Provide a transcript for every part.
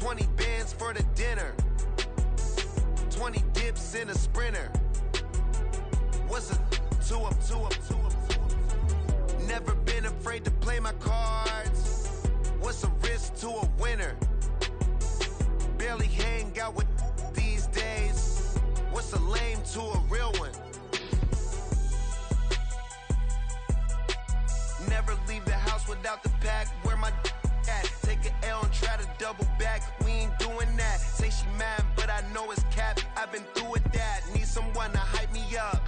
20 bands for the dinner. 20 dips in a sprinter. What's a 2 up? Never been afraid to play my cards. What's a risk to a winner? Barely hang out with these days. What's a lame to a real one? Never leave the house without the pack. Where my at? Take an L and try to double back. We ain't doing that. Say she mad, but I know it's cap. I've been through with that. Need someone to hype me up.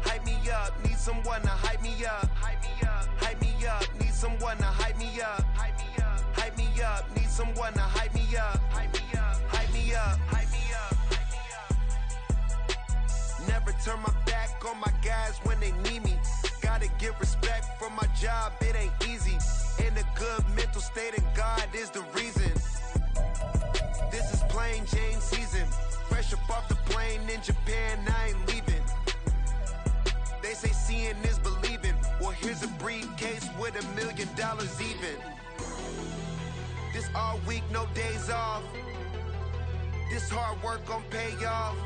Hype me up. Need someone to hype me up. Hype me up. Need someone to hype me up. Hype me up. Need someone to hype me up. Hype me up. Never turn my back on my guys when they need me. Gotta give respect for my job, it ain't easy. In a good mental state, and God is the reason. This is plain Jane season. Fresh up off the plane in Japan, I ain't leaving. They say seeing is believing. Well, here's a briefcase with $1 million even. This all week, no days off. This hard work gon' pay off.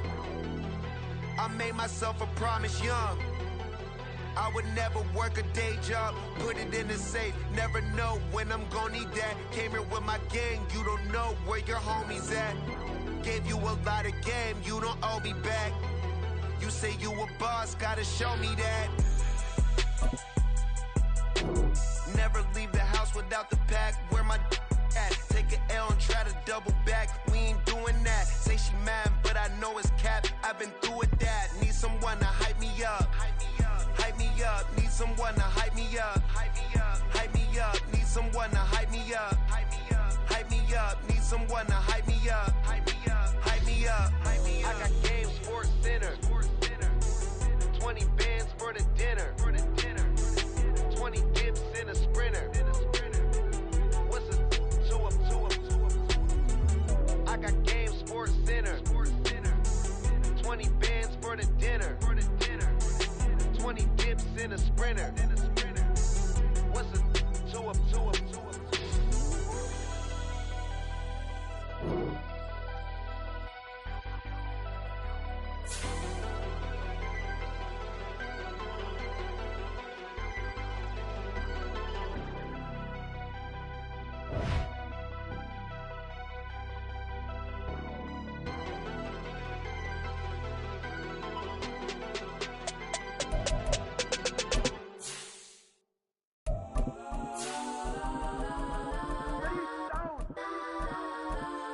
I made myself a promise young. I would never work a day job, put it in the safe. Never know when I'm gon' need that. Came here with my gang, you don't know where your homies at. Gave you a lot of game, you don't owe me back. You say you a boss, gotta show me that. Never leave the house without the pack. Where my at? Take an L and try to double back. We ain't doing that. Say she mad, but I know it's cap. I've been through with that. Need someone to hype me up. Hype me up. Need someone to hype me up. Hype me up. Need someone to hype me up. Hype me up. Need someone to hype me up. Hype me up. I got game, Sports Center. 20 bands for the dinner. 20 dips in a sprinter. What's a 2 up? I got game, Sports Center. 20 bands for the dinner. 20 dips in a sprinter. What's a 2 up?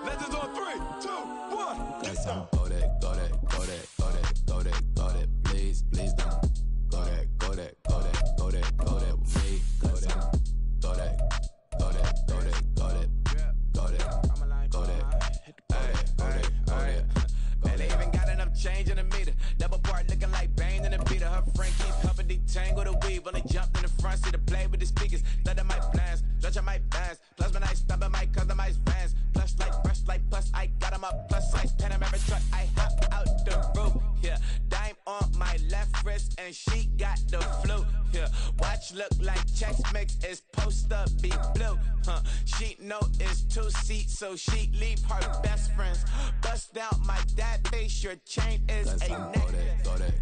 Legends on 3, 2, 1. Get down. Go that, please don't. Go that with me. Go that. Man, they even got enough change in the meter. Double part looking like Bane in the beater. Her friend keeps cupping the tango the weave. When they jumped in the front seat to play with the speakers. Let my plans, stretch on my bands. Plus when I stop at my customized vans. Plush like brush like plus I got them up plus size Panamera truck. I hop out the roof. Yeah, dime on my left wrist and she got the flu. Yeah, watch look like Chex Mix is post up be blue. She know it's 2 seats, so she leave her best friends. Bust out my dad face, your chain is a necklace. Go that.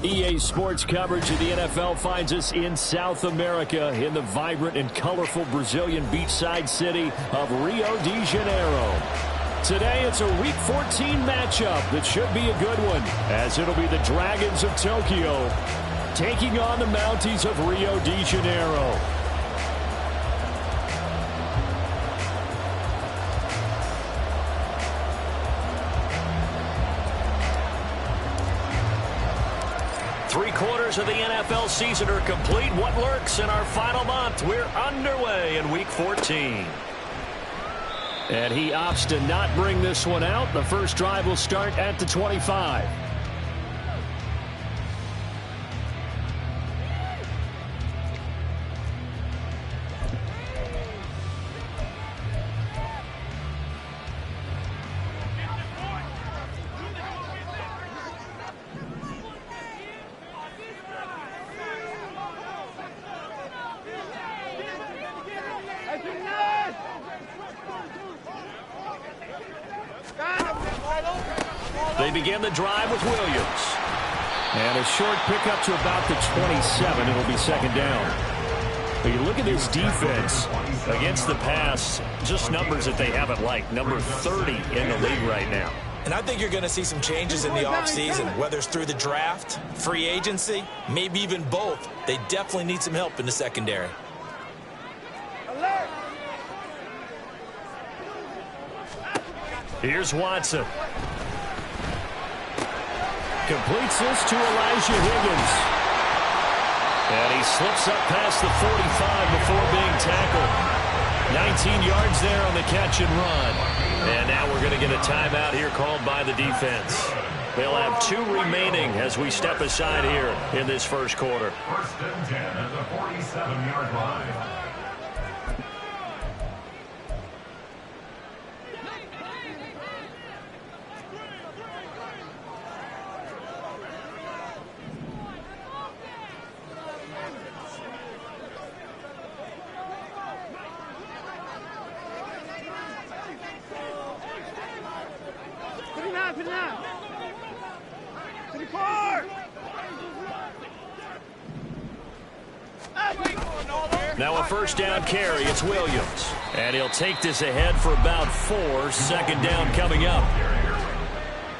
EA Sports coverage of the NFL finds us in South America in the vibrant and colorful Brazilian beachside city of Rio de Janeiro. Today it's a Week 14 matchup that should be a good one, as it'll be the Dragons of Tokyo taking on the Mounties of Rio de Janeiro. Three-quarters of the NFL season are complete. What lurks in our final month? We're underway in Week 14. And he opts to not bring this one out. The first drive will start at the 25. They begin the drive with Williams. And a short pickup to about the 27. It'll be second down. But you look at this defense against the pass, just numbers that they haven't liked. Number 30 in the league right now. And I think you're going to see some changes in the offseason, whether it's through the draft, free agency, maybe even both. They definitely need some help in the secondary. Here's Watson. Completes this to Elijah Higgins. And he slips up past the 45 before being tackled. 19 yards there on the catch and run. And now we're going to get a timeout here called by the defense. They'll have 2 remaining as we step aside here in this first quarter. First and 10 at the 47-yard line. Now a first down carry. It's Williams. And he'll take this ahead for about 4. Second down coming up.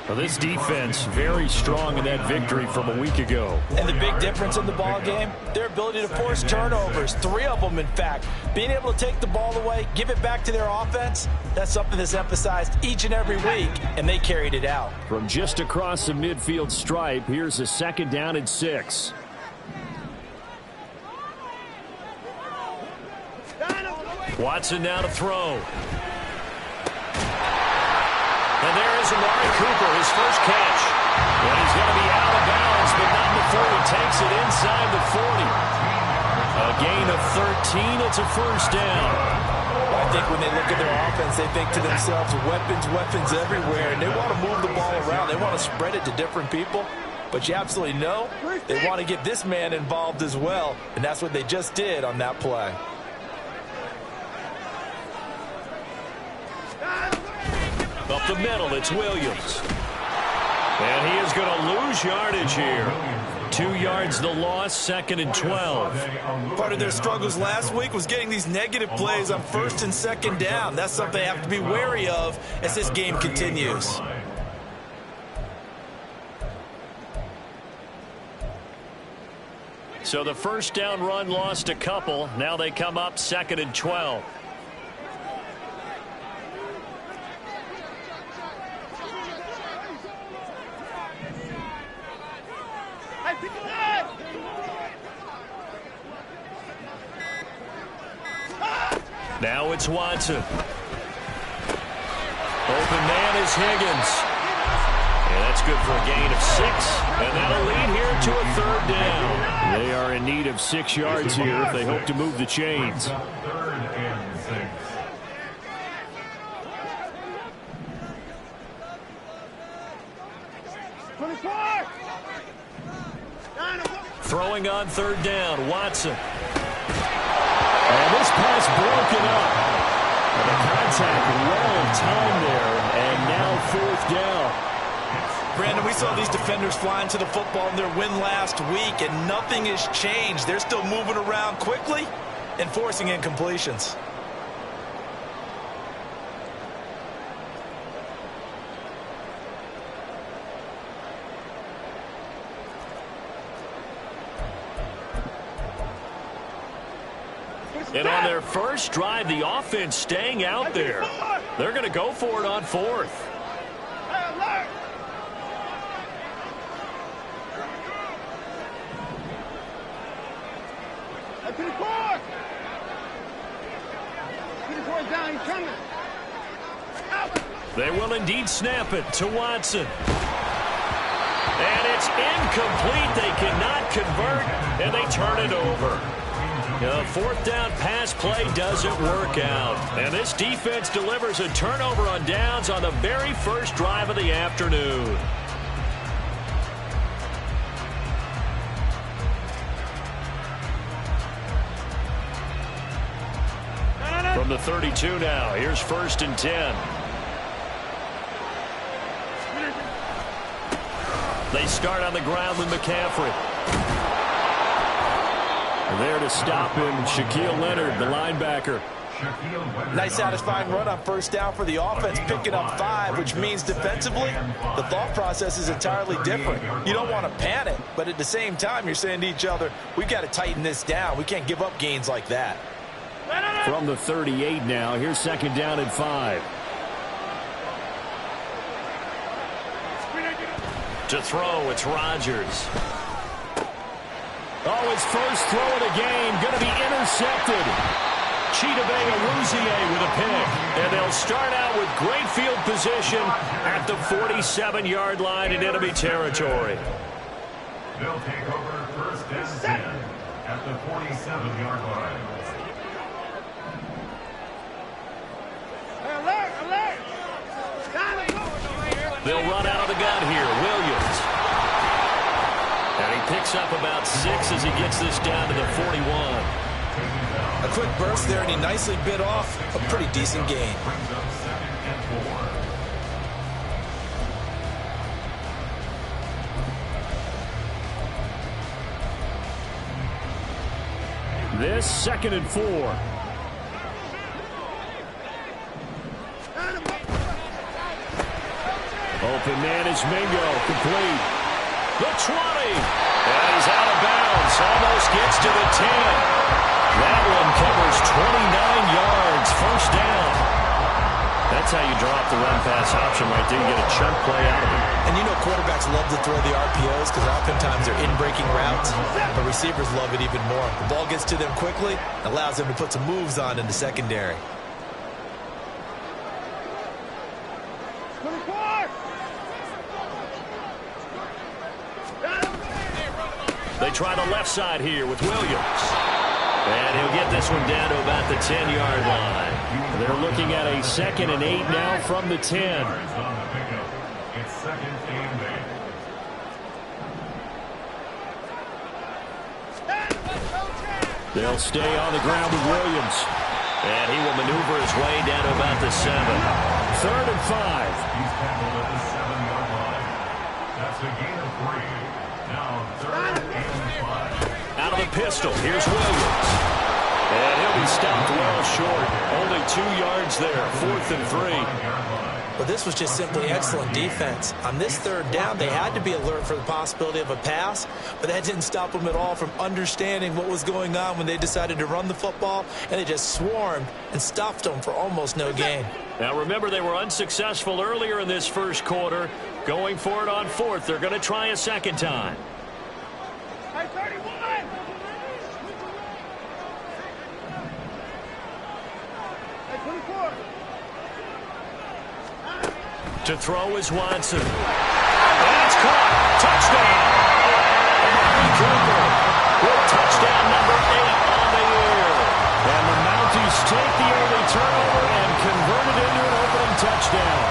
Well, this defense very strong in that victory from a week ago. And the big difference in the ball game, their ability to force turnovers, 3 of them in fact. Being able to take the ball away, give it back to their offense, that's something that's emphasized each and every week, and they carried it out. From just across the midfield stripe, here's a second down and 6. Watson now to throw. And there is Amari Cooper, his first catch. And he's going to be out of bounds, but not before he takes it inside the 40. A gain of 13, it's a first down. I think when they look at their offense, they think to themselves, weapons everywhere, and they want to move the ball around. They want to spread it to different people. But you absolutely know they want to get this man involved as well, and that's what they just did on that play. Up the middle, it's Williams. And he is going to lose yardage here. 2 yards the loss, second and 12. Part of their struggles last week was getting these negative plays on first and second down. That's something they have to be wary of as this game continues. So the first down run lost a couple. Now they come up second and 12. Now it's Watson. Open man is Higgins. And that's good for a gain of 6. And that'll lead here to a third down. They are in need of 6 yards here if they hope to move the chains. Third and 6. Throwing on third down, Watson. And this pass broken up. And the contact well timed there, and now fourth down. Brandon, we saw these defenders flying to the football in their win last week, and nothing has changed. They're still moving around quickly and forcing incompletions. And on their first drive, the offense staying out there. They're going to go for it on 4th. They will indeed snap it to Watson. And it's incomplete. They cannot convert, and they turn it over. The fourth down pass play doesn't work out. And this defense delivers a turnover on downs on the very first drive of the afternoon. From the 32 now, here's first and 10. They start on the ground with McCaffrey. And there to stop him, Shaquille Leonard, the linebacker. Nice satisfying run on first down for the offense, picking up 5, which means defensively, the thought process is entirely different. You don't want to panic, but at the same time, you're saying to each other, we've got to tighten this down. We can't give up gains like that. From the 38 now, here's second down and 5. To throw, it's Rodgers. Oh, his first throw of the game, going to be intercepted. Chidobe Awuzie with a pick. And they'll start out with great field position at the 47-yard line in enemy territory. They'll take over first and 10 at the 47-yard line. They'll run out of the gun here. Williams. And he picks up about 6 as he gets this down to the 41. A quick burst there, and he nicely bit off a pretty decent gain. Brings up 2nd and 4. This 2nd and 4. Open man is Mingo, complete. The 20, and he's out of bounds, almost gets to the 10. That one covers 29 yards, first down. That's how you drop the run-pass option right there. You get a chunk play out of it. And you know quarterbacks love to throw the RPOs because oftentimes they're in-breaking routes, but receivers love it even more. The ball gets to them quickly, allows them to put some moves on in the secondary. They try the left side here with Williams. And he'll get this one down to about the 10-yard line. They're looking at a 2nd and 8 now from the 10. It's 2nd and 8. They'll stay on the ground with Williams. And he will maneuver his way down to about the 7. 3rd and 5. He's tackled at the 7-yard line. That's a gain of 3. Now 3rd and 5. Out of the pistol, here's Williams. And he'll be stopped well short. Only 2 yards there, 4th and 3. But this was just simply excellent defense. On this 3rd down, they had to be alert for the possibility of a pass, but that didn't stop them at all from understanding what was going on when they decided to run the football, and they just swarmed and stuffed them for almost no gain. Now remember, they were unsuccessful earlier in this first quarter. Going for it on 4th. They're going to try a second time. To throw is Watson. And it's caught. Touchdown. Amari Cooper with touchdown number 8 on the year. And the Mounties take the early turnover and convert it into an opening touchdown.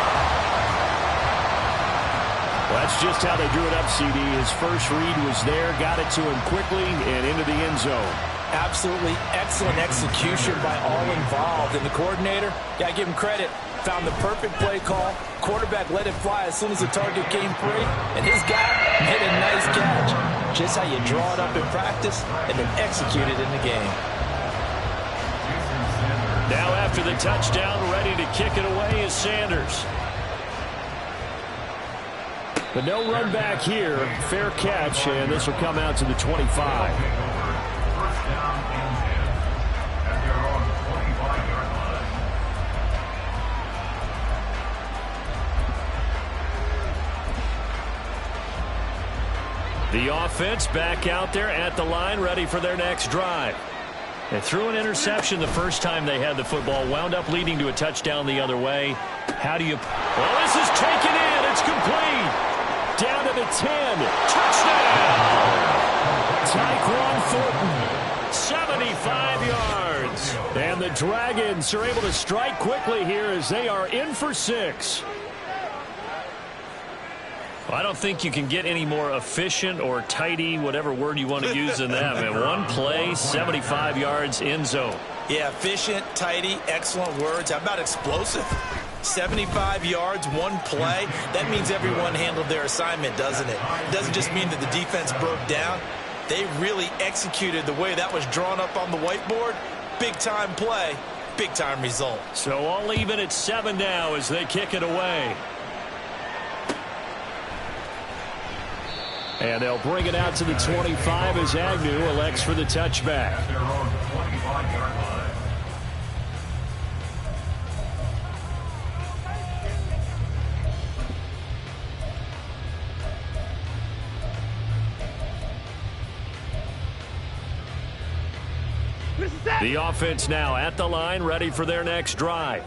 Well, that's just how they drew it up, CD. His first read was there, got it to him quickly and into the end zone. Absolutely excellent execution by all involved. And the coordinator, got to give him credit, found the perfect play call. Quarterback let it fly as soon as the target came free. And his guy made a nice catch. Just how you draw it up in practice and then execute it in the game. Now after the touchdown, ready to kick it away is Sanders. But no run back here. Fair catch, and this will come out to the 25. The offense back out there at the line, ready for their next drive. They threw an interception the first time they had the football, wound up leading to a touchdown the other way. How do you... Well, this is taken in. It's complete. Down to the 10. Touchdown! Tyquan Thornton, 75 yards. And the Dragons are able to strike quickly here as they are in for 6. I don't think you can get any more efficient or tidy, whatever word you want to use in that. Man, one play, 75 yards, end zone. Yeah, efficient, tidy, excellent words. How about explosive? 75 yards, one play. That means everyone handled their assignment, doesn't it? It doesn't just mean that the defense broke down. They really executed the way that was drawn up on the whiteboard. Big-time play, big-time result. So all even at 7 now as they kick it away. And they'll bring it out to the 25 as Agnew elects for the touchback. At their own 25-yard line. The offense now at the line, ready for their next drive.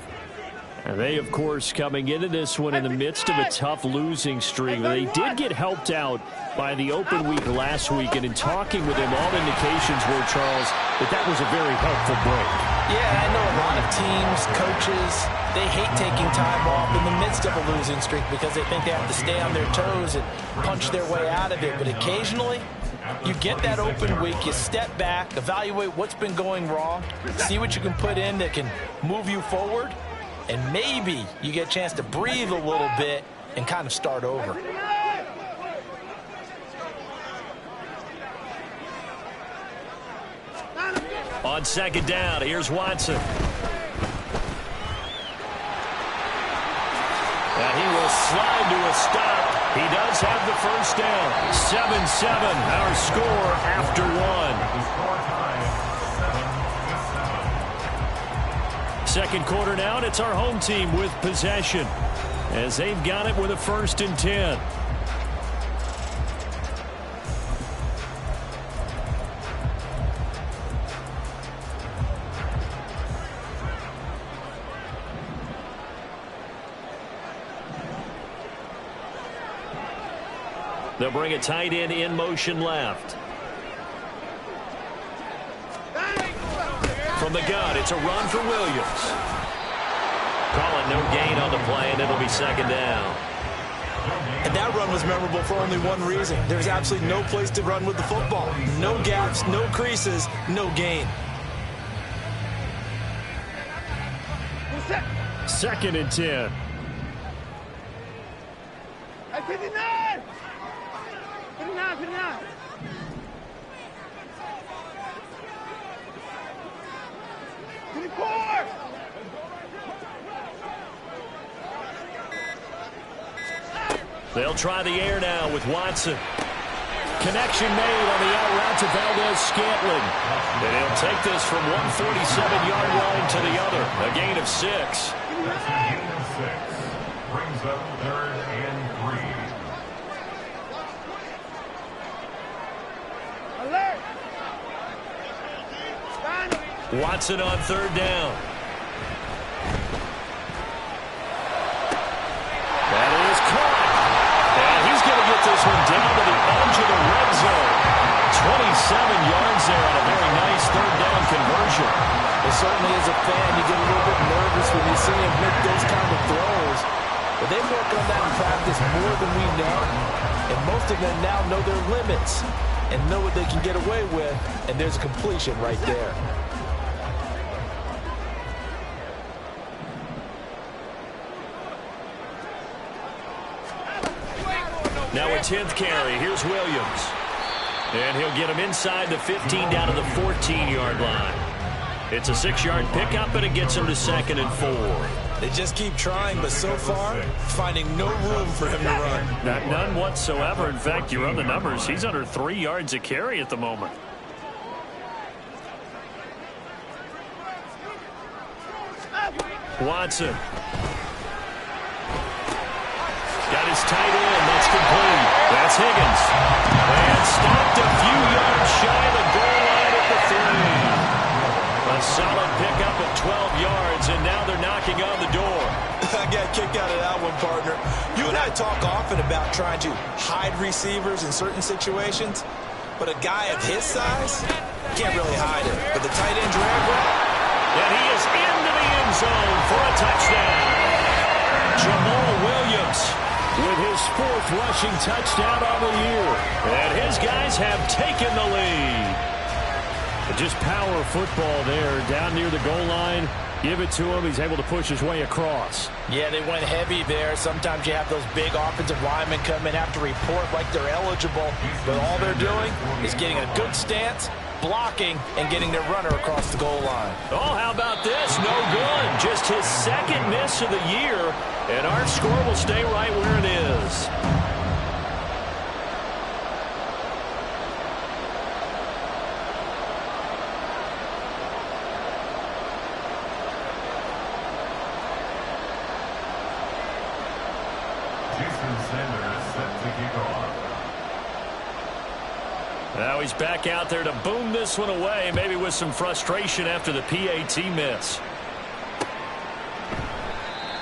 And they, of course, coming into this one in the midst of a tough losing streak. They did get helped out by the open week last week, and in talking with him, all indications were, Charles, that was a very helpful break. Yeah, I know a lot of teams, coaches, they hate taking time off in the midst of a losing streak because they think they have to stay on their toes and punch their way out of it. But occasionally, you get that open week, you step back, evaluate what's been going wrong, see what you can put in that can move you forward, and maybe you get a chance to breathe a little bit and kind of start over. On second down, here's Watson. And he will slide to a stop. He does have the first down. 7-7, our score after one. The score time, 7-7. Second quarter now, and it's our home team with possession as they've got it with a 1st and 10. They'll bring a tight end in motion left. From the gun, it's a run for Williams. Call it no gain on the play, and it'll be second down. And that run was memorable for only one reason. There's absolutely no place to run with the football. No gaps, no creases, no gain. 2nd and 10. 59! 59! They'll try the air now with Watson. Connection made on the out route to Valdez-Scantling. And he'll take this from 147-yard line to the other. A gain of 6. That's a gain of 6. Brings up 3rd and 3. Watson on 3rd down. That is caught. And he's going to get this one down to the edge of the red zone. 27 yards there on a very nice 3rd down conversion. It certainly is a fan. You get a little bit nervous when you see him make those kind of throws. But they work on that in practice more than we know. And most of them now know their limits and know what they can get away with. And there's a completion right there. Now a 10th carry. Here's Williams. And he'll get him inside the 15 down to the 14-yard line. It's a 6-yard pickup, and it gets him to 2nd and 4. They just keep trying, but so far, finding no room for him to run. None whatsoever. In fact, you run the numbers. He's under 3 yards a carry at the moment. Watson. Got his tight end. That's complete. That's Higgins. And stopped a few yards shy of the goal line at the 3. A solid pickup of 12 yards, and now they're knocking on the door. I got kicked out of that one, partner. You and I talk often about trying to hide receivers in certain situations, but a guy of his size can't really hide it. But the tight end drag route, and he is into the end zone for a touchdown. Jamal Williams with his 4th rushing touchdown on the year. And his guys have taken the lead. Just power football there, down near the goal line. Give it to him. He's able to push his way across. Yeah, they went heavy there. Sometimes you have those big offensive linemen come in, have to report like they're eligible. But all they're doing is getting a good stance, blocking, and getting their runner across the goal line. Oh, how about this? No good. Just his second miss of the year. And our score will stay right where it is. Now he's back out there to boom this one away, maybe with some frustration after the PAT miss.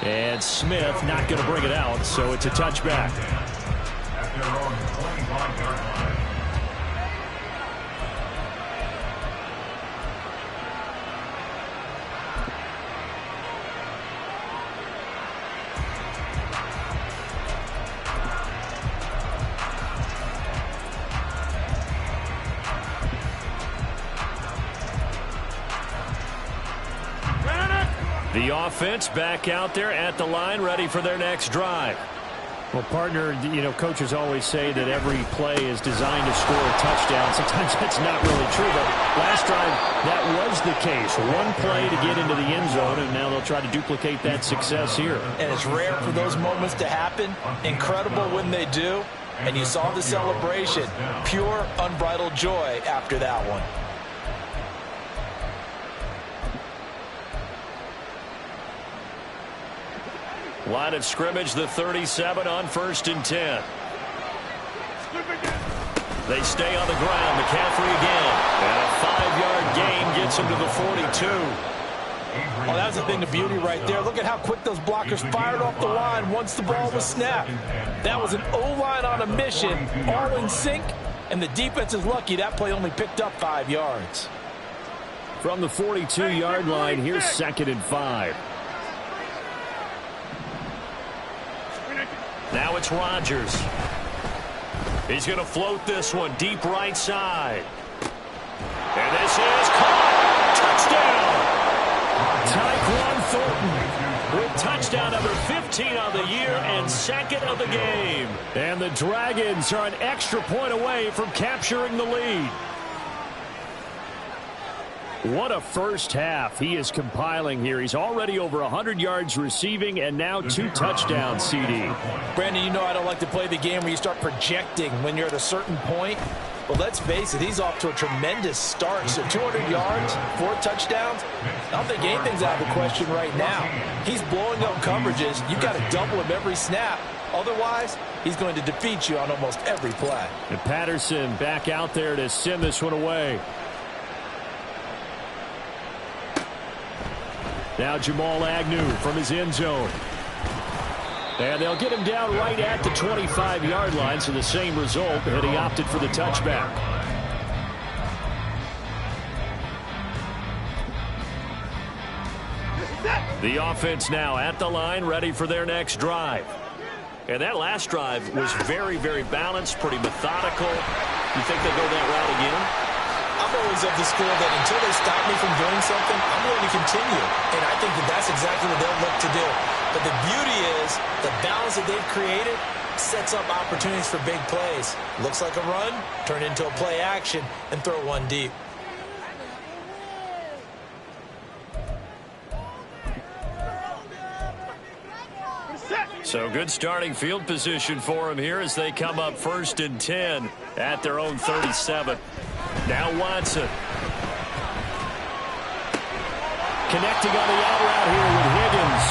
And Smith not going to bring it out, so it's a touchback. At their own 25-yard line. The offense back out there at the line, ready for their next drive. Well, partner, you know, coaches always say that every play is designed to score a touchdown. Sometimes that's not really true, but last drive, that was the case. One play to get into the end zone, and now they'll try to duplicate that success here. And it's rare for those moments to happen. Incredible when they do. And you saw the celebration. Pure, unbridled joy after that one. Line of scrimmage, the 37 on 1st and 10. They stay on the ground. McCaffrey again. And a 5-yard gain gets him to the 42. Oh, that was a thing of beauty right there. Look at how quick those blockers fired off the line once the ball was snapped. That was an O-line on a mission, all in sync, and the defense is lucky that play only picked up 5 yards. From the 42-yard line, here's 2nd and 5. Now it's Rodgers. He's going to float this one deep right side. And this is caught. Touchdown. Tyquan Thornton with touchdown number 15 on the year and 2nd of the game. And the Dragons are an extra point away from capturing the lead. What a first half he is compiling here. He's already over 100 yards receiving and now 2 touchdowns, CD. Brandon, you know I don't like to play the game where you start projecting when you're at a certain point. Well, let's face it, he's off to a tremendous start. So 200 yards, 4 touchdowns. I don't think anything's out of the question right now. He's blowing up coverages. You've got to double him every snap. Otherwise, he's going to defeat you on almost every play. And Patterson back out there to send this one away. Now Jamal Agnew from his end zone. And they'll get him down right at the 25-yard line, so the same result, and he opted for the touchback. The offense now at the line, ready for their next drive. And that last drive was very, very balanced, pretty methodical. You think they'll go that route again? I'm always of the school that until they stop me from doing something, I'm going to continue. And I think that that's exactly what they'll look to do. But the beauty is the balance that they've created sets up opportunities for big plays. Looks like a run, turn into a play action, and throw one deep. So good starting field position for him here as they come up 1st and 10 at their own 37. Now Watson. Connecting on the out route here with Higgins.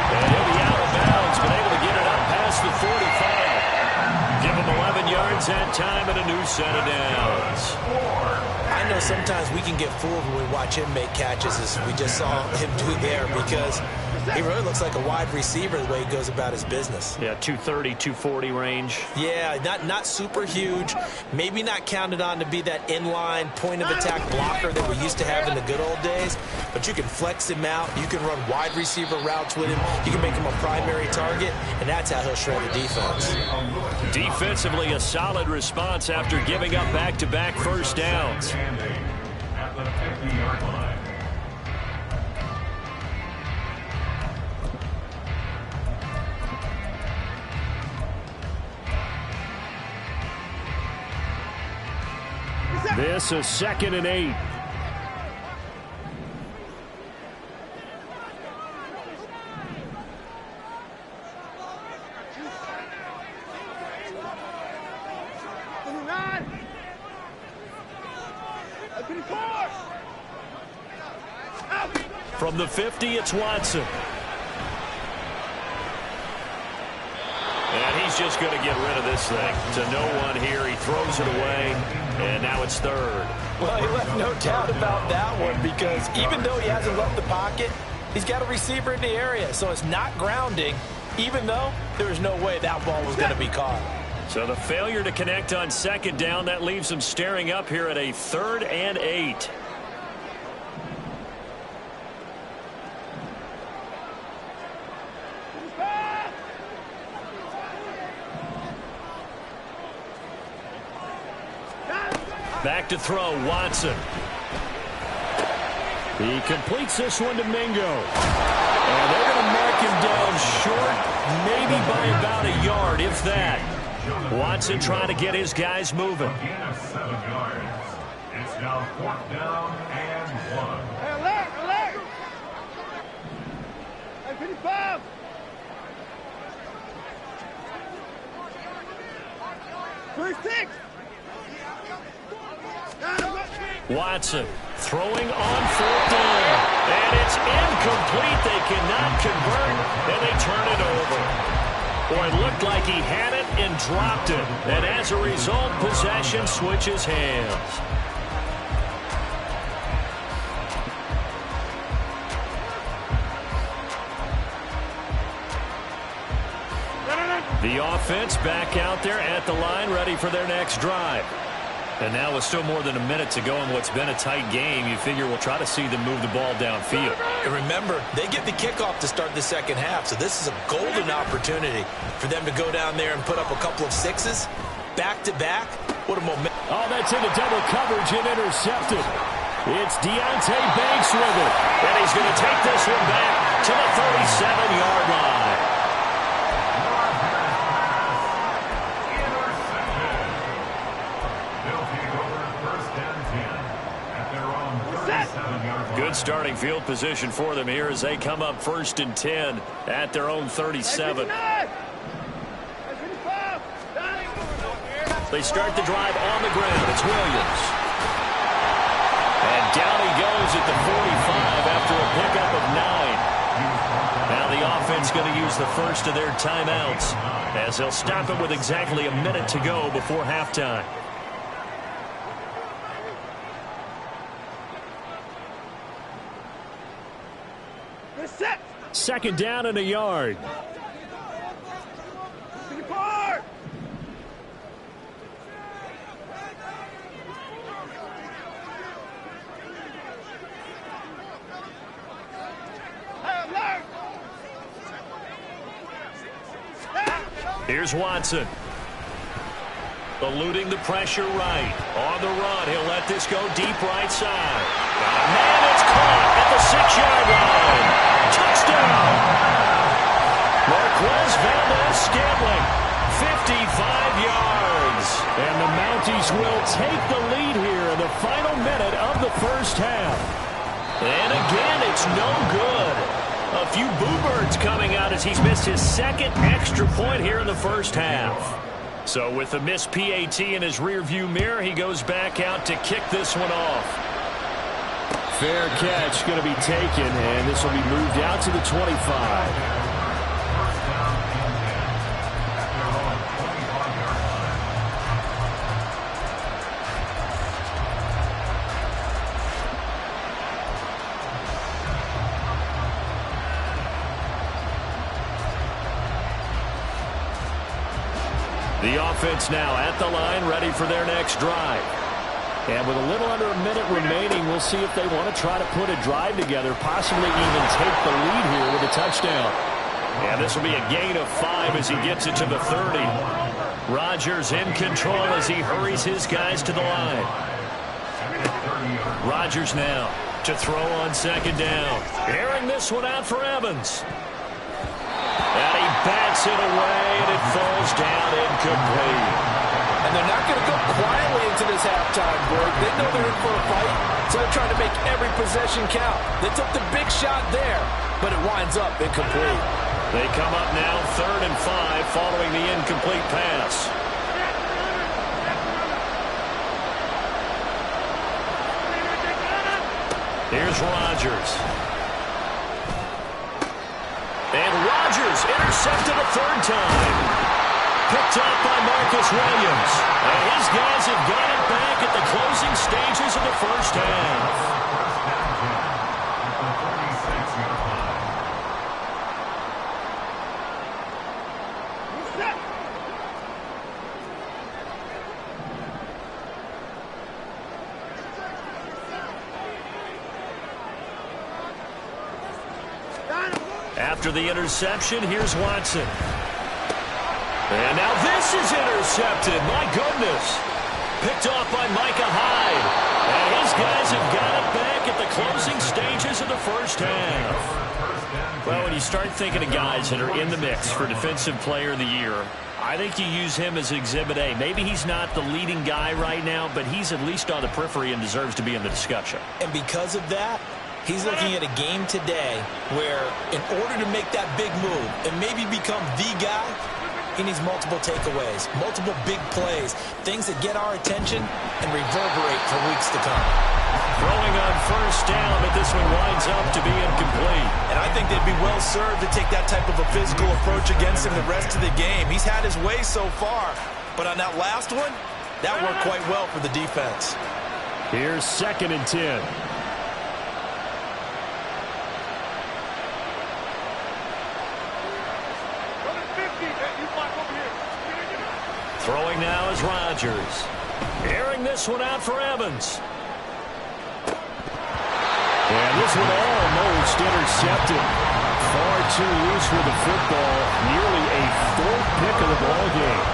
And he'll be out of bounds, but able to get it up past the 45. Give him 11 yards that time and a new set of downs. I know sometimes we can get fooled when we watch him make catches, as we just saw him do there, because he really looks like a wide receiver the way he goes about his business. Yeah, 230, 240 range. Yeah, not super huge. Maybe not counted on to be that inline point-of-attack blocker that we used to have in the good old days. But you can flex him out. You can run wide receiver routes with him. You can make him a primary target, and that's how he'll shred a defense. Defensively, a solid response after giving up back-to-back first downs. the 50-yard line. This is 2nd and 8. From the 50, it's Watson. And he's just going to get rid of this thing. To no one here. He throws it away, and now it's 3rd. Well, he left no doubt about that one, because even though he hasn't left the pocket, he's got a receiver in the area. So it's not grounding, even though there's no way that ball was going to be caught. So the failure to connect on 2nd down, that leaves him staring up here at a 3rd and 8. Back to throw, Watson. He completes this one to Mingo. And they're going to mark him down short, maybe by about a yard, if that. Watson trying to get his guys moving. Gain of 7 yards. It's now 4th down and 1. Hey, alert! Alert! Hey, 55! First 6! Watson throwing on 4th down. And it's incomplete. They cannot convert, and they turn it over. Boy, it looked like he had it and dropped it. And as a result, possession switches hands. The offense back out there at the line, ready for their next drive. And now with still more than a minute to go in what's been a tight game, you figure we'll try to see them move the ball downfield. And remember, they get the kickoff to start the second half, so this is a golden opportunity for them to go down there and put up a couple of 6s. Back-to-back, what a moment. Oh, that's into double coverage and intercepted. It's Deontay Banks with it. And he's going to take this one back to the 37-yard line. Good starting field position for them here as they come up 1st and 10 at their own 37. They start the drive on the ground. It's Williams. And down he goes at the 45 after a pickup of 9. Now the offense going to use the first of their timeouts as they'll stop it with exactly a minute to go before halftime. Second down and a yard. Here's Watson. Eluding the pressure right. On the run, he'll let this go deep right side. Man, it's caught at the 6-yard line. Touchdown! Marquez Valdez-Scantling, 55 yards. And the Mounties will take the lead here in the final minute of the first half. And again, it's no good. A few boo birds coming out as he's missed his 2nd extra point here in the first half. So with the missed PAT in his rearview mirror, he goes back out to kick this one off. Fair catch going to be taken, and this will be moved out to the 25. The offense now at the line, ready for their next drive. And with a little under a minute remaining, we'll see if they want to try to put a drive together, possibly even take the lead here with a touchdown. And this will be a gain of 5 as he gets it to the 30. Rodgers in control as he hurries his guys to the line. Rodgers now to throw on second down. Airing this one out for Evans. And he bats it away, and it falls down incomplete. And they're not going to go quietly into this halftime break. They know they're in for a fight, so they're trying to make every possession count. They took the big shot there, but it winds up incomplete. They come up now 3rd and 5 following the incomplete pass. Here's Rodgers. And Rodgers intercepted a 3rd time. Picked up by Marcus Williams. And his guys have got it back at the closing stages of the first half. After the interception, here's Watson. And now this is intercepted. My goodness. Picked off by Micah Hyde. And his guys have got it back at the closing stages of the first half. Well, when you start thinking of guys that are in the mix for Defensive Player of the Year, I think you use him as Exhibit A. Maybe he's not the leading guy right now, but he's at least on the periphery and deserves to be in the discussion. And because of that, he's looking at a game today where in order to make that big move and maybe become the guy, he needs multiple takeaways, multiple big plays, things that get our attention and reverberate for weeks to come. Throwing on first down, but this one winds up to be incomplete. And I think they'd be well served to take that type of a physical approach against him the rest of the game. He's had his way so far, but on that last one, that worked quite well for the defense. Here's 2nd and 10. Throwing now is Rodgers. Airing this one out for Evans. And this one almost intercepted. Far too loose with the football. Nearly a 4th pick of the ball game.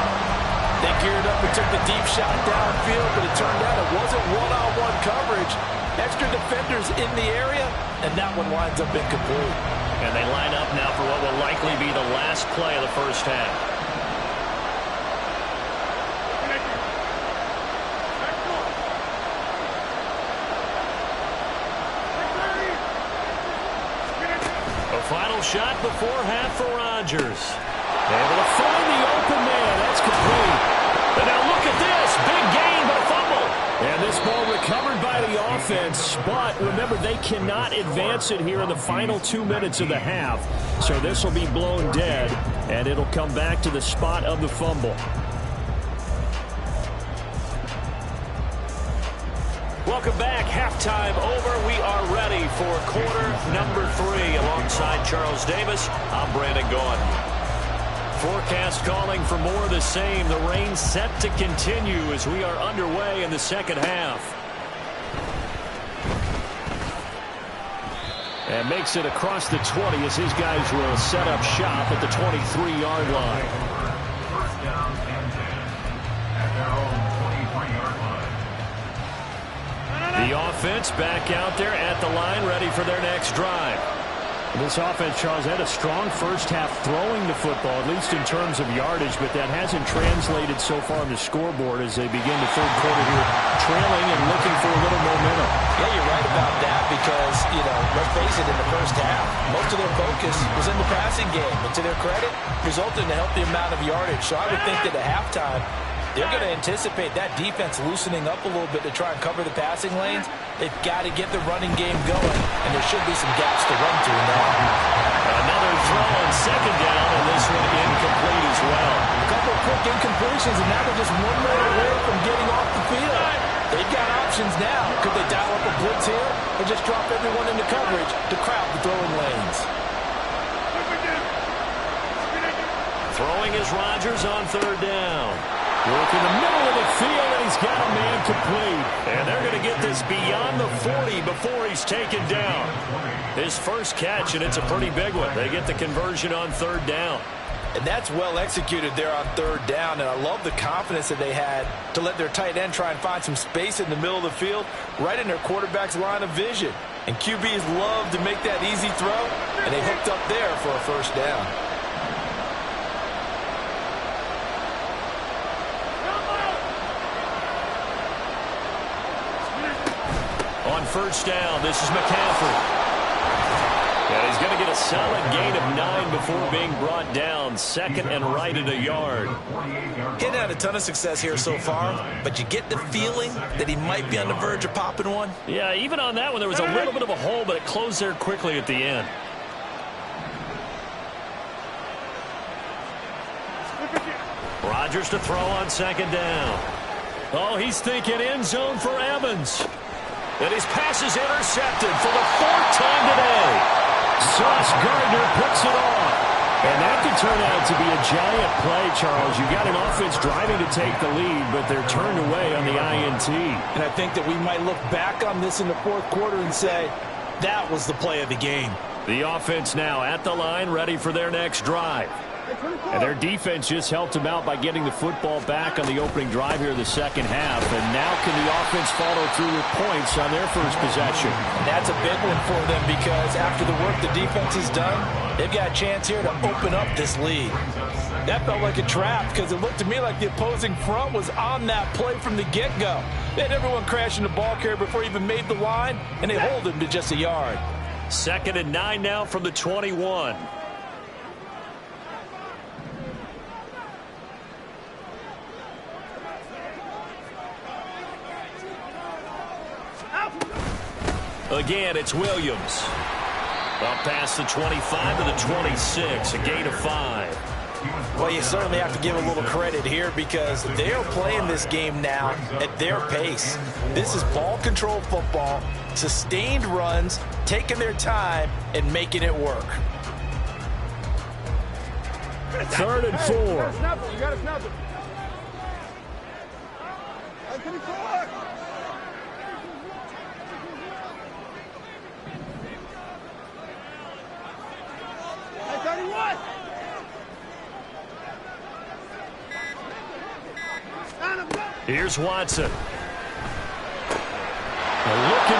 They geared up and took the deep shot downfield, but it turned out it wasn't one-on-one coverage. Extra defenders in the area, and that one winds up incomplete. And they line up now for what will likely be the last play of the first half. Final shot before half for Rodgers. Able to find the open man. That's complete. And now look at this. Big gain, but a fumble. And this ball recovered by the offense. But remember, they cannot advance it here in the final 2 minutes of the half. So this will be blown dead, and it'll come back to the spot of the fumble. Welcome back. Halftime over. We are ready for quarter number 3. Alongside Charles Davis, I'm Brandon Gaudin. Forecast calling for more of the same. The rain set to continue as we are underway in the second half. And makes it across the 20 as his guys will set up shop at the 23-yard line. First down and 10 at their own 23-yard line. The offense back out there at the line, ready for their next drive. This offense, Charles, had a strong first half throwing the football, at least in terms of yardage, but that hasn't translated so far on the scoreboard as they begin the third quarter here, trailing and looking for a little momentum. Yeah, you're right about that because, let's face it, in the first half, most of their focus was in the passing game. And to their credit, resulted in a healthy amount of yardage. So I would think that at halftime, they're going to anticipate that defense loosening up a little bit to try and cover the passing lanes. They've got to get the running game going, and there should be some gaps to run through now. Another throw on second down, and this one incomplete as well. A couple of quick incompletions, and now they're just one more away from getting off the field. They've got options now. Could they dial up a blitz here or just drop everyone into coverage to crowd the throwing lanes? Throwing is Rodgers on third down. Work in the middle of the field, and he's got a man complete. And they're going to get this beyond the 40 before he's taken down. His first catch, and it's a pretty big one. They get the conversion on third down. And that's well executed there on third down, and I love the confidence that they had to let their tight end try and find some space in the middle of the field, right in their quarterback's line of vision. And QBs love to make that easy throw, and they hooked up there for a first down. On first down, this is McCaffrey. And he's going to get a solid gain of 9 before being brought down. Second and right at a yard. He hadn't had a ton of success here so far, but you get the feeling that he might be on the verge of popping one. Yeah, even on that one, there was a little bit of a hole, but it closed there quickly at the end. Rodgers to throw on second down. Oh, he's thinking end zone for Evans. And his pass is intercepted for the 4th time today. Sauce Gardner puts it off. And that could turn out to be a giant play, Charles. You've got an offense driving to take the lead, but they're turned away on the INT. And I think that we might look back on this in the 4th quarter and say, that was the play of the game. The offense now at the line, ready for their next drive. And their defense just helped them out by getting the football back on the opening drive here in the second half. And now can the offense follow through with points on their first possession? And that's a big one for them because after the work the defense has done, they've got a chance here to open up this lead. That felt like a trap because it looked to me like the opposing front was on that play from the get-go. They had everyone crashing the ball carrier before he even made the line, and they hold him to just a yard. Second and 9 now from the 21. Again, it's Williams. Up past the 25 to the 26, a gain of 5. Well, you certainly have to give a little credit here because they are playing this game now at their pace. This is ball control football, sustained runs, taking their time, and making it work. 3rd and 4. You gotta snap it. Here's Watson. Looking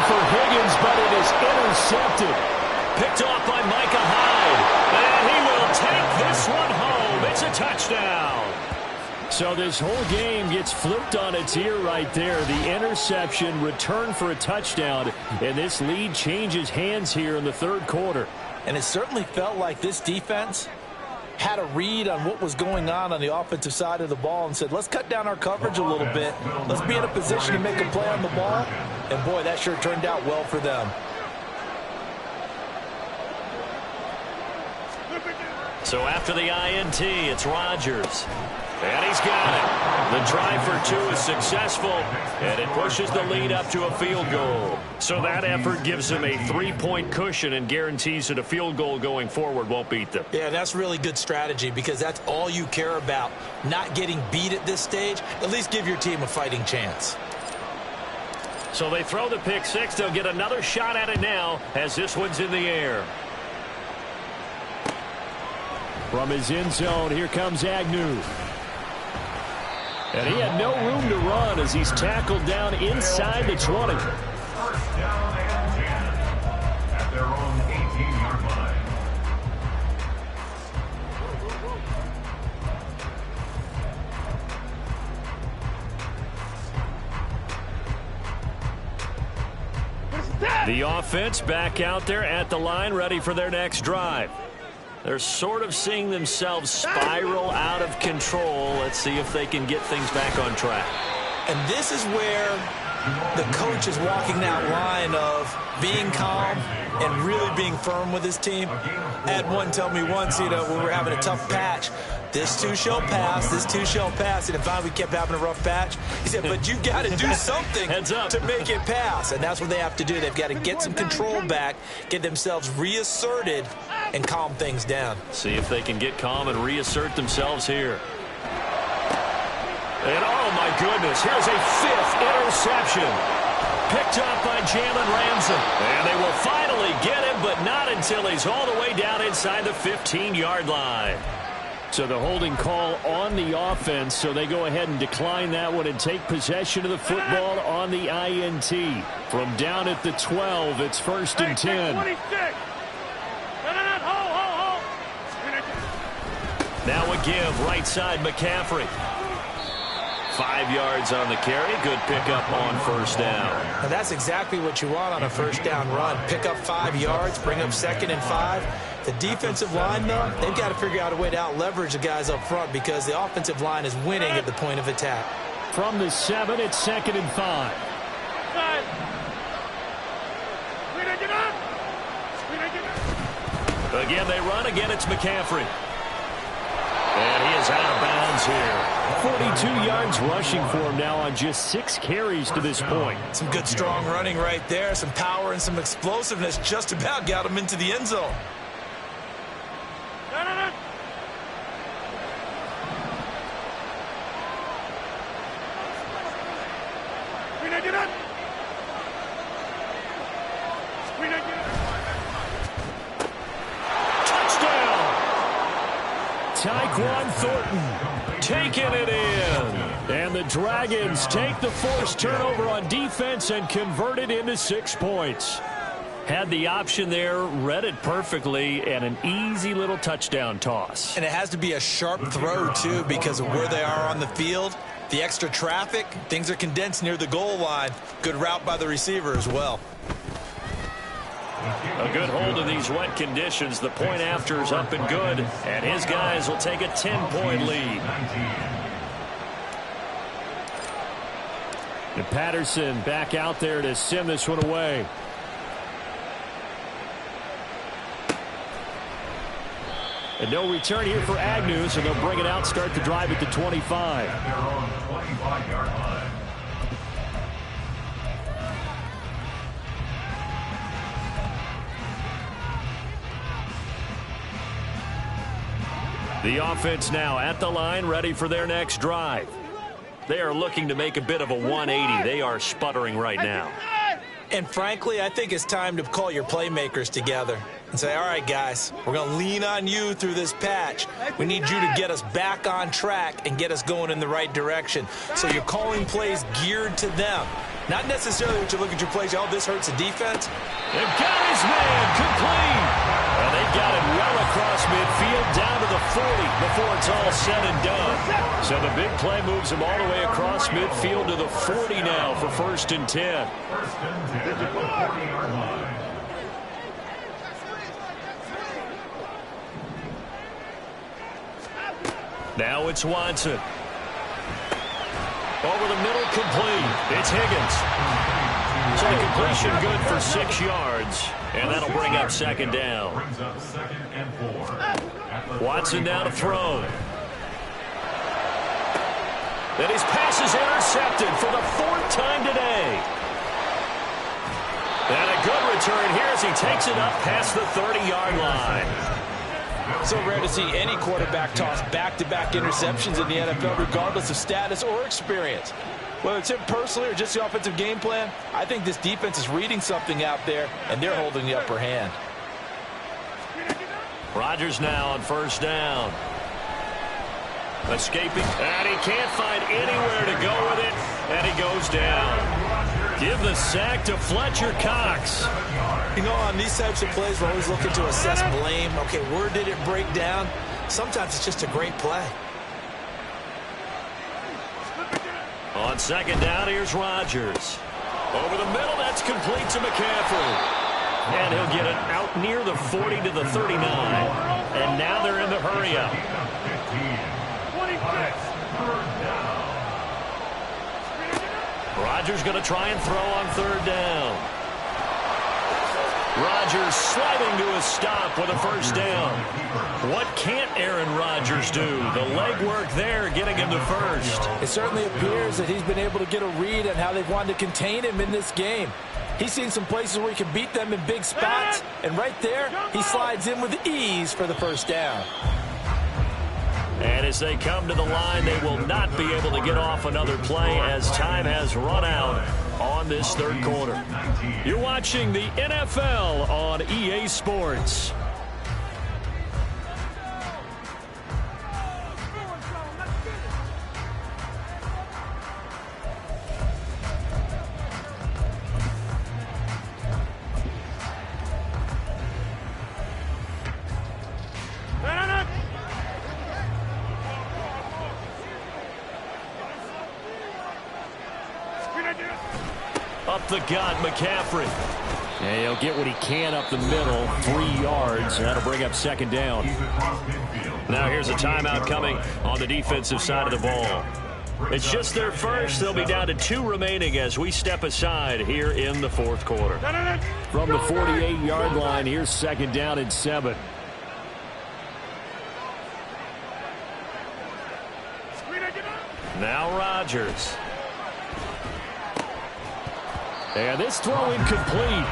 for Higgins, but it is intercepted. Picked off by Micah Hyde. And he will take this one home. It's a touchdown. So this whole game gets flipped on its ear right there. The interception, return for a touchdown, and this lead changes hands here in the 3rd quarter. And it certainly felt like this defense had a read on what was going on the offensive side of the ball and said, let's cut down our coverage a little bit. Let's be in a position to make a play on the ball. And, boy, that sure turned out well for them. So after the INT, it's Rodgers. And he's got it. The drive for 2 is successful, and it pushes the lead up to a field goal. So that effort gives them a 3-point cushion and guarantees that a field goal going forward won't beat them. Yeah, that's really good strategy because that's all you care about, not getting beat at this stage. At least give your team a fighting chance. So they throw the pick 6. They'll get another shot at it now as this one's in the air. From his end zone, here comes Agnew. And he had no room to run as he's tackled down inside the 20. First down and 10 at their own 18-yard line. The offense back out there at the line, ready for their next drive. They're sort of seeing themselves spiral out of control. Let's see if they can get things back on track. And this is where the coach is walking that line of being calm and really being firm with his team. I had one tell me once, when we were having a tough patch, this too shall pass, this too shall pass. And if finally we kept having a rough patch, he said, but you got to do something to make it pass. And that's what they have to do. They've got to get some control back, get themselves reasserted, and calm things down. See if they can get calm and reassert themselves here. And oh my goodness, here's a 5th interception. Picked up by Jalen Ramsey. And they will finally get him, but not until he's all the way down inside the 15-yard line. So the holding call on the offense, so they go ahead and decline that one and take possession of the football on the INT. From down at the 12, it's 1st and 10. 26. Now a give, right side, McCaffrey. 5 yards on the carry. Good pickup on 1st down. And that's exactly what you want on a 1st down run. Pick up 5 yards, bring up 2nd and 5. The defensive line, though, they've got to figure out a way to out-leverage the guys up front because the offensive line is winning at the point of attack. From the 7, it's 2nd and 5. Again, they run. Again, it's McCaffrey. And he is out of bounds here. 42 yards rushing for him now on just 6 carries to this point. Some good, strong running right there. Some power and some explosiveness just about got him into the end zone. Tyquan Thornton taking it in. And the Dragons take the forced turnover on defense and convert it into 6 points. Had the option there, read it perfectly, and an easy little touchdown toss. And it has to be a sharp throw, too, because of where they are on the field. The extra traffic, things are condensed near the goal line. Good route by the receiver as well. A good hold of these wet conditions. The point after is up and good, and his guys will take a 10-point lead. And Patterson back out there to send this one away. And no return here for Agnew, so they'll bring it out, start the drive at the 25. At their own 25-yard line. The offense now at the line, ready for their next drive. They are looking to make a bit of a 180. They are sputtering right now. And frankly, I think it's time to call your playmakers together and say, all right, guys, we're going to lean on you through this patch. We need you to get us back on track and get us going in the right direction. So you're calling plays geared to them. Not necessarily what you look at your plays, oh, this hurts the defense. They've got his man complete. And they've got it well across midfield down to the 40 before it's all said and done. So the big play moves him all the way across midfield to the 40 now for 1st and 10. 1st and 10 at the 40-yard line. Now it's Watson. Over the middle, complete. It's Higgins. So the completion good for 6 yards. And that'll bring up 2nd down. Brings up 2nd and 4. Watson down to throw. Then his pass is intercepted for the 4th time today. And a good return here as he takes it up past the 30-yard line. So rare to see any quarterback toss back-to-back interceptions in the NFL, regardless of status or experience. Whether it's him personally or just the offensive game plan, I think this defense is reading something out there, and they're holding the upper hand. Rodgers now on 1st down. Escaping, and he can't find anywhere to go with it, and he goes down. Give the sack to Fletcher Cox. You know, on these types of plays, we're always looking to assess blame. Okay, where did it break down? Sometimes it's just a great play. On 2nd down, here's Rodgers. Over the middle, that's complete to McCaffrey. And he'll get it out near the 40 to the 39. And now they're in the hurry-up. 26. Rodgers going to try and throw on 3rd down. Rodgers sliding to a stop with a 1st down. What can't Aaron Rodgers do? The legwork there getting him to 1st. It certainly appears that he's been able to get a read on how they've wanted to contain him in this game. He's seen some places where he can beat them in big spots, and right there, he slides in with ease for the 1st down. And as they come to the line, they will not be able to get off another play as time has run out on this third quarter. You're watching the NFL on EA Sports. Up the gut, McCaffrey. And he'll get what he can up the middle, 3 yards. That'll bring up second down. Now here's a timeout coming on the defensive side of the ball. It's just their first. They'll be down to 2 remaining as we step aside here in the fourth quarter. From the 48-yard line, here's second down and 7. Now Rodgers. And this throw incomplete.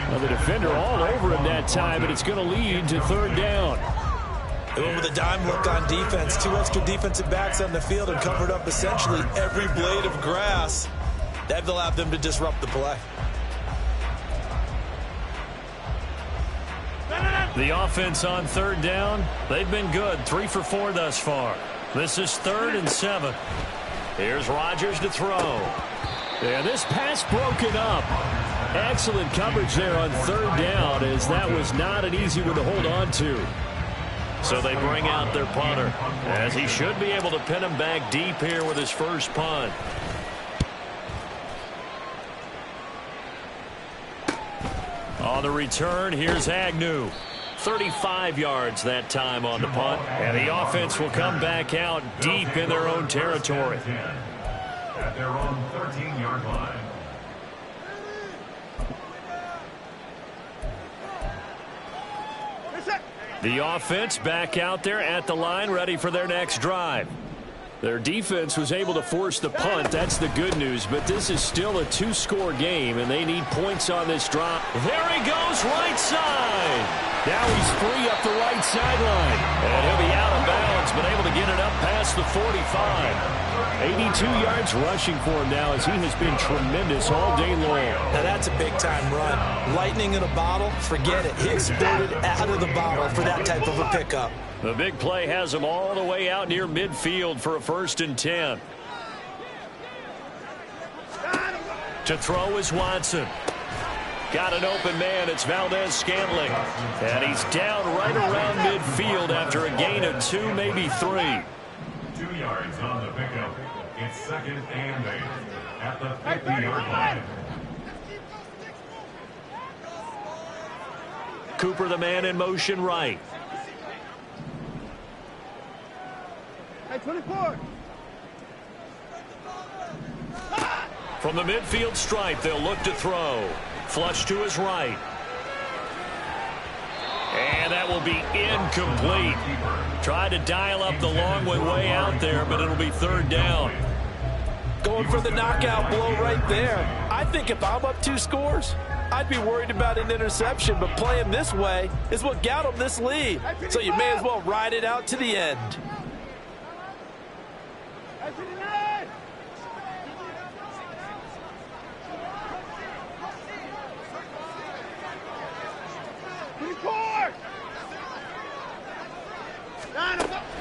Well, the defender all over him that time, but it's going to lead to third down. They went with a dime look on defense. 2 extra defensive backs on the field and covered up essentially every blade of grass. That allowed them to disrupt the play. The offense on third down, they've been good. 3 for 4 thus far. This is 3rd and 7. Here's Rodgers to throw. And this pass broken up. Excellent coverage there on third down, as that was not an easy one to hold on to. So they bring out their punter, as he should be able to pin him back deep here with his first punt. On the return, here's Agnew. 35 yards that time on the punt, and the offense will come back out deep in their own territory. At their own 13-yard line. The offense back out there at the line, ready for their next drive. Their defense was able to force the punt. That's the good news, but this is still a 2-score game, and they need points on this drive. There he goes, right side. Now he's free up the right sideline, and he'll be out of bounds, but able to get it up past the 45. 82 yards rushing for him now, as he has been tremendous all day long. Now that's a big-time run. Lightning in a bottle, forget it. He exploded out of the bottle for that type of a pickup. The big play has him all the way out near midfield for a 1st and 10. To throw is Watson. Got an open man. It's Valdez-Scantling. And he's down right around midfield after a gain of 2, maybe 3. 2 yards on the pickup. It's 2nd and 8 at the 50-yard line. Cooper, the man in motion right. 24. From the midfield stripe, they'll look to throw. Flush to his right. And that will be incomplete. Tried to dial up the long way out there, but it'll be 3rd down. Going for the knockout blow right there. I think if I'm up 2 scores, I'd be worried about an interception, but playing this way is what got them this lead. So you may as well ride it out to the end.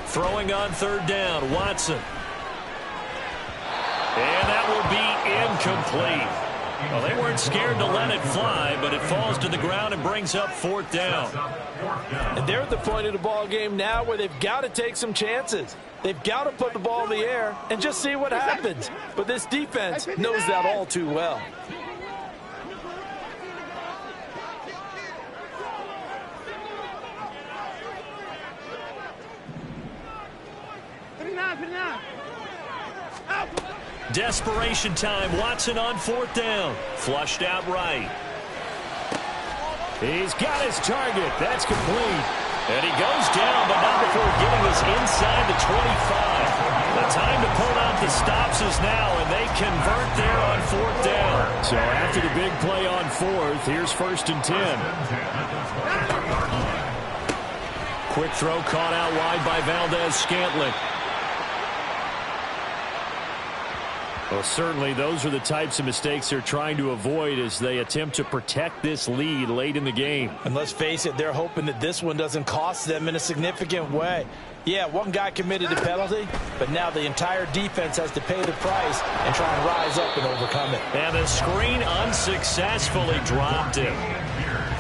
Throwing on 3rd down, Watson. And that will be incomplete. Well, they weren't scared to let it fly, but it falls to the ground and brings up 4th down. And they're at the point of the ball game now where they've got to take some chances. They've got to put the ball in the air and just see what happens. But this defense knows that all too well. Desperation time. Watson on 4th down. Flushed out right. He's got his target. That's complete. And he goes down, but not before getting us inside the 25. The time to pull out the stops is now, and they convert there on 4th down. So after the big play on 4th, here's 1st and 10. Quick throw caught out wide by Valdez-Scantling. Well, certainly those are the types of mistakes they're trying to avoid as they attempt to protect this lead late in the game. And let's face it, they're hoping that this one doesn't cost them in a significant way. Yeah, one guy committed a penalty, but now the entire defense has to pay the price and try and rise up and overcome it. And the screen unsuccessfully dropped him.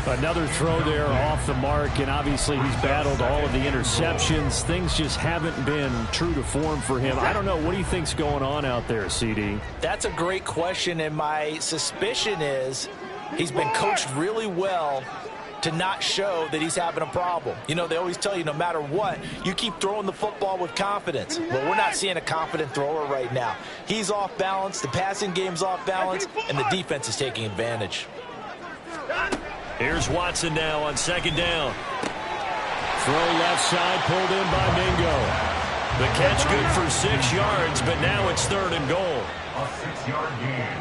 Another throw there off the mark, and obviously he's battled all of the interceptions. Things just haven't been true to form for him. I don't know. What do you think's going on out there, CD? That's a great question, and my suspicion is he's been coached really well to not show that he's having a problem. You know, they always tell you no matter what, you keep throwing the football with confidence. Well, we're not seeing a confident thrower right now. He's off balance, the passing game's off balance, and the defense is taking advantage. Here's Watson now on second down. Throw left side, pulled in by Mingo. The catch good for 6 yards, but now it's 3rd and goal. A 6-yard gain.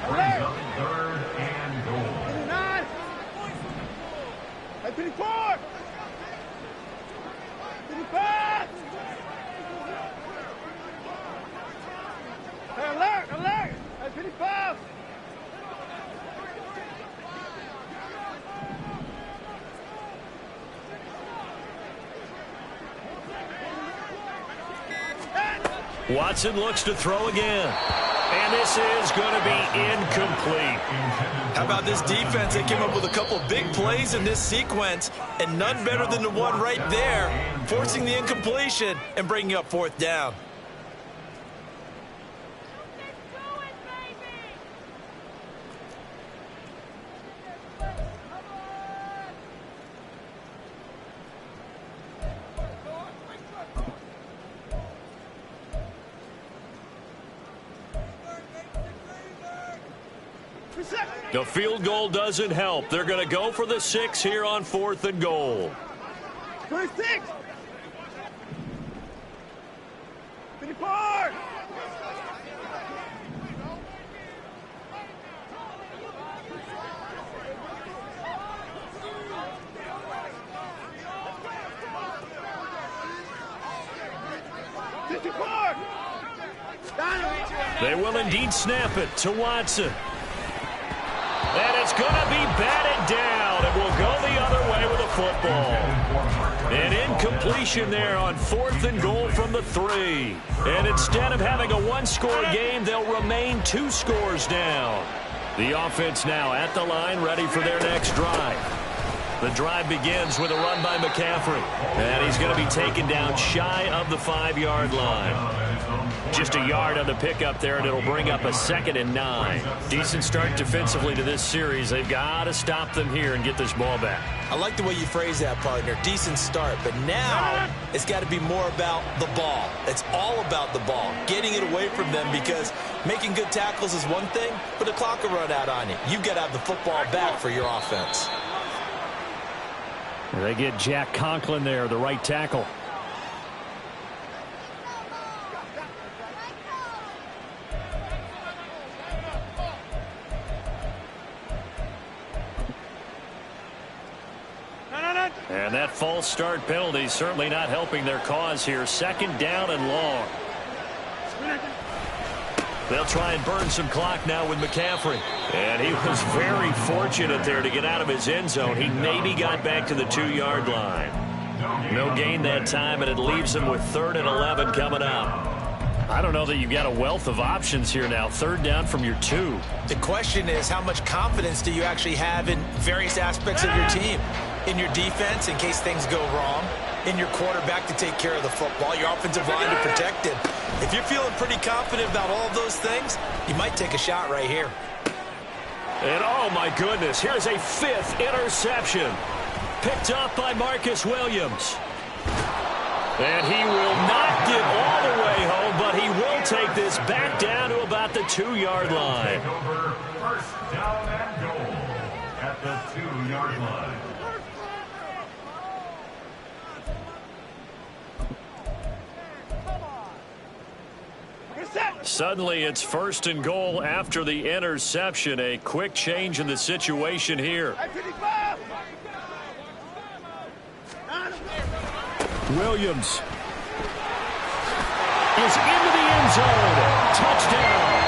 Brings up 3rd and goal. 54! 55! Alert! Alert! 55! Watson looks to throw again. And this is going to be incomplete. How about this defense? They came up with a couple big plays in this sequence, and none better than the one right there, forcing the incompletion and bringing up 4th down. The field goal doesn't help. They're going to go for the 6 here on 4th and goal. 26! 54! They will indeed snap it to Watson. And it's going to be batted down. It will go the other way with a football. An incompletion there on 4th and goal from the 3. And instead of having a 1-score game, they'll remain 2 scores down. The offense now at the line, ready for their next drive. The drive begins with a run by McCaffrey. And he's going to be taken down shy of the 5-yard line. Just a yard on the pickup there, and it'll bring up a 2nd and 9. Decent start defensively to this series. They've got to stop them here and get this ball back. I like the way you phrase that, partner. Decent start, but now it's got to be more about the ball. It's all about the ball, getting it away from them, because making good tackles is one thing, but the clock will run out on you. You've got to have the football back for your offense. They get Jack Conklin there, the right tackle. And that false start penalty certainly not helping their cause here. 2nd down and long. They'll try and burn some clock now with McCaffrey. And he was very fortunate there to get out of his end zone. He maybe got back to the 2-yard line. No gain that time, and it leaves him with 3rd and 11 coming up. I don't know that you've got a wealth of options here now. 3rd down from your 2. The question is, how much confidence do you actually have in various aspects of your team? In your defense, in case things go wrong. In your quarterback to take care of the football. Your offensive line to protect him. If you're feeling pretty confident about all of those things, you might take a shot right here. And oh my goodness, here's a 5th interception. Picked up by Marcus Williams. And he will not get all the way home, but he will take this back down to about the 2-yard line. First down and goal at the 2-yard line. Suddenly it's 1st and goal after the interception. A quick change in the situation here. Williams is into the end zone. Touchdown.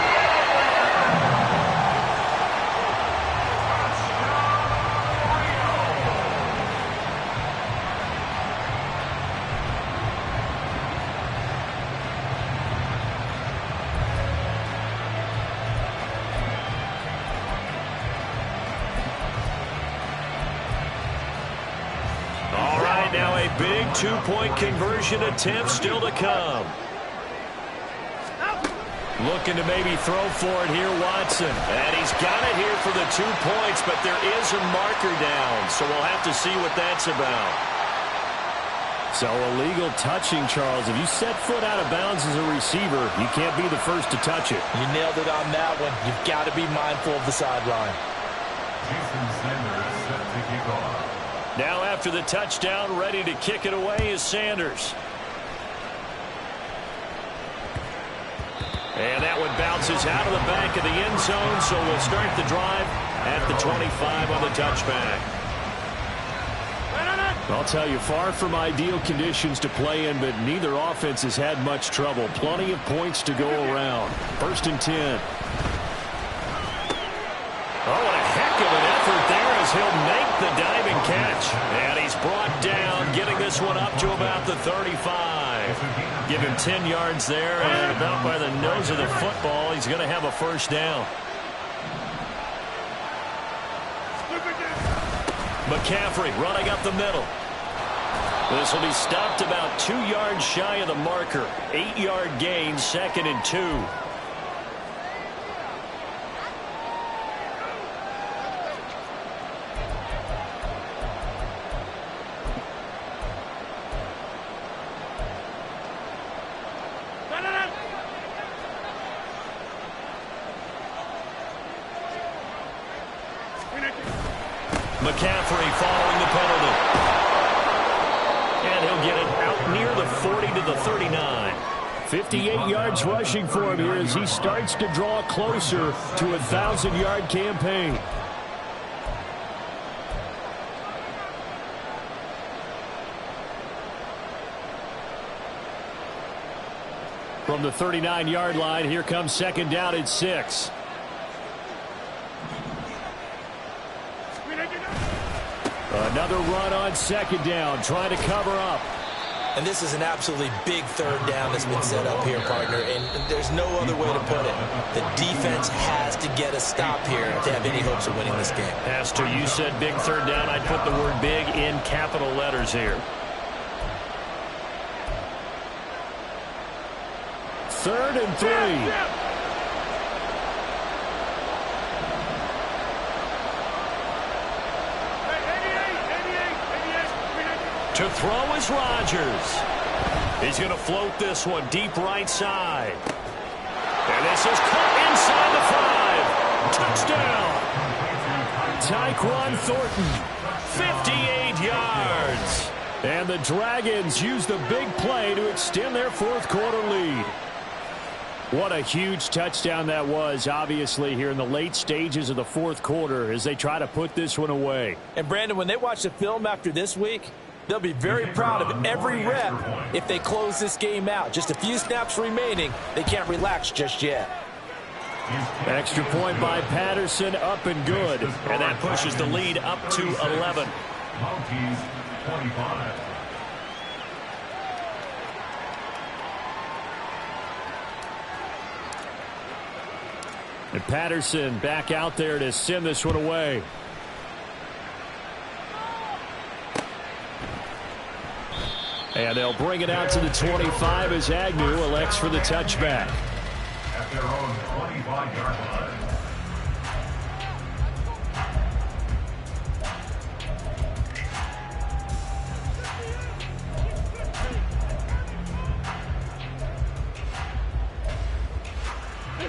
All right, now a big two-point conversion attempt still to come. Looking to maybe throw for it here, Watson. And he's got it here for the 2 points, but there is a marker down, so we'll have to see what that's about. So illegal touching, Charles. If you set foot out of bounds as a receiver, you can't be the first to touch it. You nailed it on that one. You've got to be mindful of the sideline. Jason Sanders set to kick off. Now after the touchdown, ready to kick it away is Sanders. And that one bounces out of the back of the end zone, so we'll start the drive at the 25 on the touchback. I'll tell you, far from ideal conditions to play in, but neither offense has had much trouble. Plenty of points to go around. 1st and 10. Oh, what a heck of an effort there as he'll make the diving catch. And he's brought down, getting this one up to about the 35. Give him 10 yards there, and about by the nose of the football, he's going to have a first down. McCaffrey running up the middle. This will be stopped about 2 yards shy of the marker. 8-yard gain, 2nd and 2. McCaffrey following the penalty. And he'll get it out near the 40 to the 39. 58 yards rushing for him here as he starts to draw closer to a 1,000-yard campaign. From the 39-yard line, here comes 2nd down at 6. Another run on 2nd down, trying to cover up. And this is an absolutely big 3rd down that's been set up here, partner, and there's no other way to put it. The defense has to get a stop here to have any hopes of winning this game. Pastor, you said big 3rd down. I'd put the word big in capital letters here. 3rd and 3. To throw is Rodgers. He's going to float this one deep right side. And this is caught inside the 5. Touchdown. Tyquan Thornton, 58 yards. And the Dragons use the big play to extend their 4th quarter lead. What a huge touchdown that was, obviously, here in the late stages of the 4th quarter as they try to put this one away. And, Brandon, when they watch the film after this week, they'll be very proud of every rep if they close this game out. Just a few snaps remaining. They can't relax just yet. Extra point by Patterson, up and good. And that pushes the lead up to 11. Monkeys 25. And Patterson back out there to send this one away. And they'll bring it out to the 25 as Agnew elects for the touchback. At their own 25-yard line.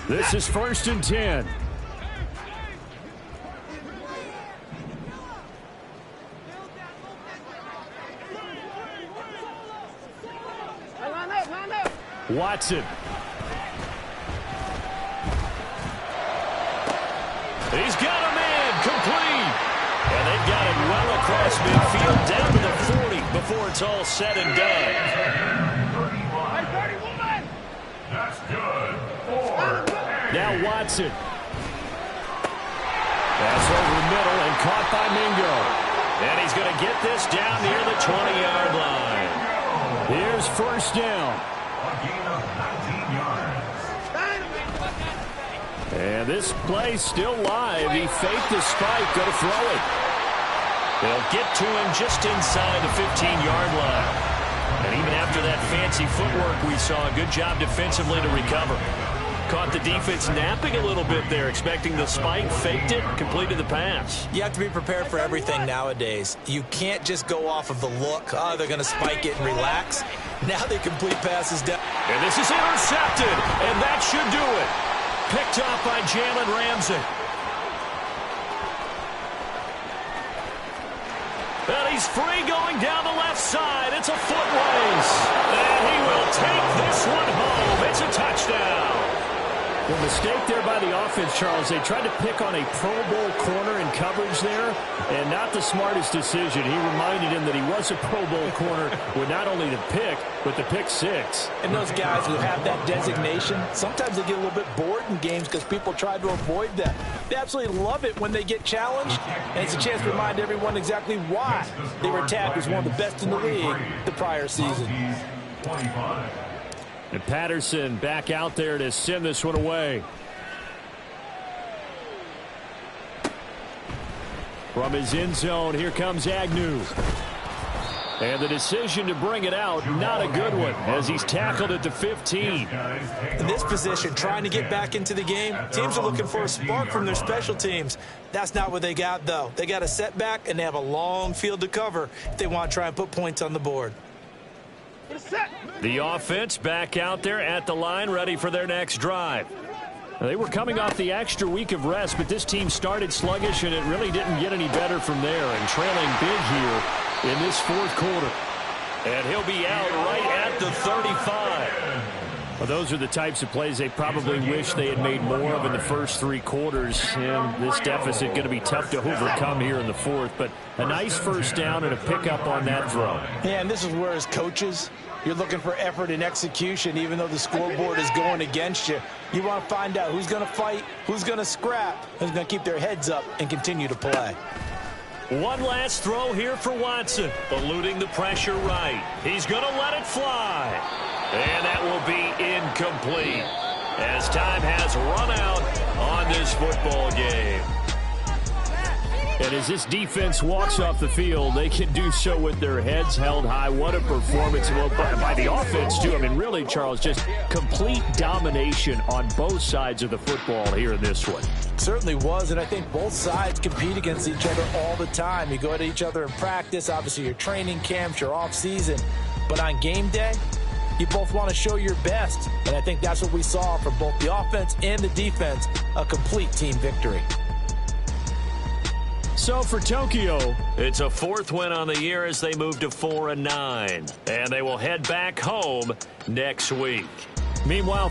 This is 1st and 10. Watson. He's got a man complete. And they've got it well across midfield down to the 40. before it's all said and done. That's good. 4. Now Watson. Pass over the middle and caught by Mingo. And he's going to get this down near the 20-yard line. Here's first down. A gain of 19 yards. And this play still live. He faked the spike. Going to throw it. They'll get to him just inside the 15-yard line. And even after that fancy footwork we saw, a good job defensively to recover. Caught the defense napping a little bit there, expecting the spike, faked it, completed the pass. You have to be prepared for everything nowadays. You can't just go off of the look. Oh, they're going to spike it and relax. Now they complete passes down. And this is intercepted, and that should do it. Picked off by Jalen Ramsey. And he's free going down the left side. It's a foot race. And he will take this one home. It's a touchdown. The mistake there by the offense, Charles. They tried to pick on a Pro Bowl corner in coverage there, and not the smartest decision. He reminded him that he was a Pro Bowl corner with not only the pick, but the pick six. And those guys who have that designation, sometimes they get a little bit bored in games because people try to avoid them. They absolutely love it when they get challenged, and it's a chance to remind everyone exactly why they were tagged as one of the best in the league the prior season. 25. And Patterson back out there to send this one away. From his end zone, here comes Agnew. And the decision to bring it out, not a good one, as he's tackled at the 15. In this position, trying to get back into the game, teams are looking for a spark from their special teams. That's not what they got, though. They got a setback, and they have a long field to cover if they want to try and put points on the board. The offense back out there at the line, ready for their next drive. They were coming off the extra week of rest, but this team started sluggish, and it really didn't get any better from there, and trailing big here in this fourth quarter. And he'll be out right at the 35. Well, those are the types of plays they probably wish they had made more of in the first three quarters, and this deficit going to be tough to overcome here in the fourth. But a nice first down and a pickup on that throw. Yeah, and this is where, as coaches, you're looking for effort and execution, even though the scoreboard is going against you. You want to find out who's going to fight, who's going to scrap, who's going to keep their heads up and continue to play. One last throw here for Watson, eluding the pressure right. He's going to let it fly. And that will be incomplete as time has run out on this football game. And as this defense walks off the field, they can do so with their heads held high. What a performance by the offense, too. I mean, really, Charles, just complete domination on both sides of the football here in this one. Certainly was, and I think both sides compete against each other all the time. You go at each other in practice, obviously your training camps, your off-season. But on game day, you both want to show your best. And I think that's what we saw from both the offense and the defense, a complete team victory. So for Tokyo, it's a fourth win on the year as they move to 4-9. And they will head back home next week. Meanwhile,